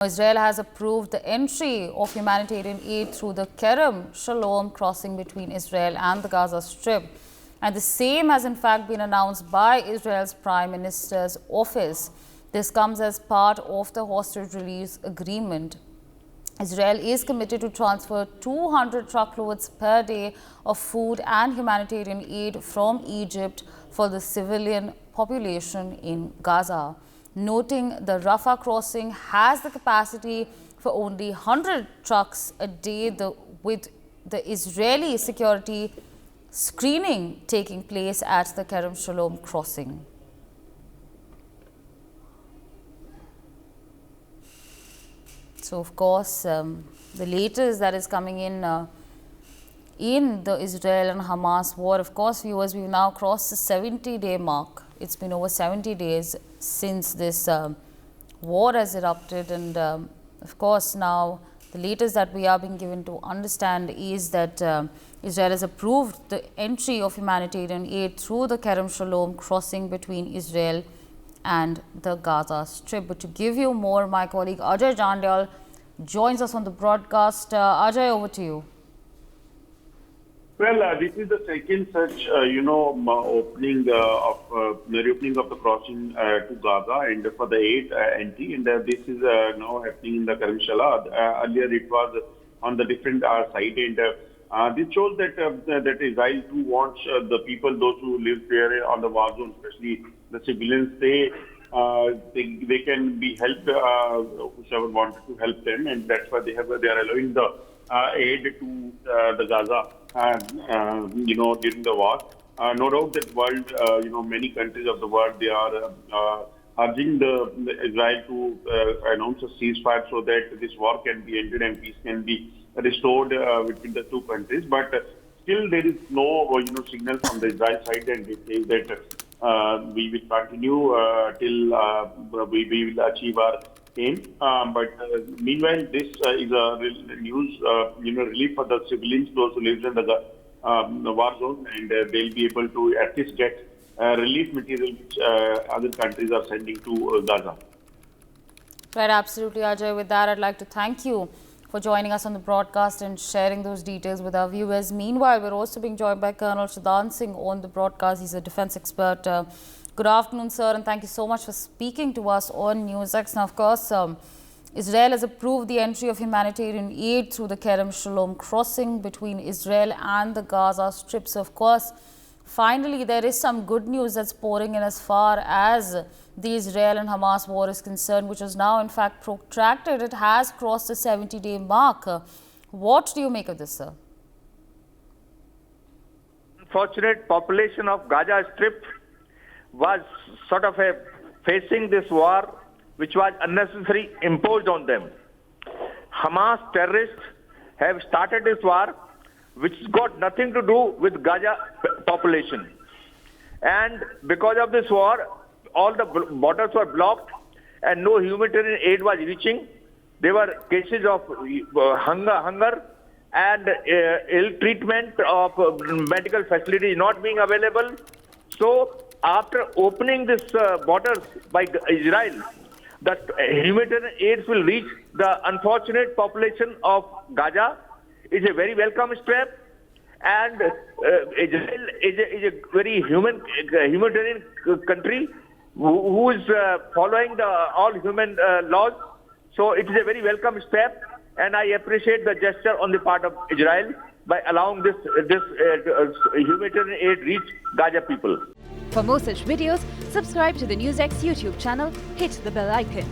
Israel has approved the entry of humanitarian aid through the Kerem Shalom crossing between Israel and the Gaza Strip. And the same has in fact been announced by Israel's Prime Minister's office. This comes as part of the hostage release agreement. Israel is committed to transfer 200 truckloads per day of food and humanitarian aid from Egypt for the civilian population in Gaza. Noting the Rafah crossing has the capacity for only 100 trucks a day, with the Israeli security screening taking place at the Kerem Shalom crossing. So, of course, the latest that is coming in the Israel and Hamas war, of course, viewers, we've now crossed the 70-day mark. It's been over 70 days since this war has erupted, and of course, now the latest that we are being given to understand is that Israel has approved the entry of humanitarian aid through the Kerem Shalom crossing between Israel and the Gaza Strip. But to give you more, my colleague Ajay Jandyal joins us on the broadcast. Ajay, over to you. Well, this is the second such, opening reopening of the crossing to Gaza and for the aid entry, and this is now happening in the Kerem Shalom. Earlier, it was on the different side, and this shows that Israel too wants the people, those who live there on the war zone, especially the civilians, they can be helped. Whoever wanted to help them, and that's why they are allowing the aid to the Gaza. During the war, no doubt that world, many countries of the world, they are urging the Israel to announce a ceasefire so that this war can be ended and peace can be restored between the two countries. But still, there is no signal from the Israel side, and they say that we will continue till we will achieve our aim. But meanwhile, this is a news, relief for the civilians, those who live in the war zone, and they'll be able to at least get relief material which other countries are sending to Gaza. Right, absolutely, Ajay. With that, I'd like to thank you for joining us on the broadcast and sharing those details with our viewers. Meanwhile, we're also being joined by Colonel Shadhan Singh on the broadcast. He's a defense expert. Good afternoon, sir, and thank you so much for speaking to us on NewsX. Now, of course, Israel has approved the entry of humanitarian aid through the Kerem Shalom crossing between Israel and the Gaza Strip. So, of course, finally, there is some good news that's pouring in as far as the Israel and Hamas war is concerned, which is now, in fact, protracted. It has crossed the 70-day mark. What do you make of this, sir? Unfortunate population of Gaza Strip was sort of facing this war which was unnecessarily imposed on them. Hamas terrorists have started this war which got nothing to do with Gaza population. And because of this war, all the borders were blocked and no humanitarian aid was reaching. There were cases of hunger and ill treatment of medical facilities not being available. So, after opening this borders by Israel, the humanitarian aid will reach the unfortunate population of Gaza. It's a very welcome step, and Israel is a very humanitarian country who is following all human laws. So it is a very welcome step, and I appreciate the gesture on the part of Israel by allowing this humanitarian aid reach Gaza people. For more such videos, subscribe to the NewsX YouTube channel, hit the bell icon.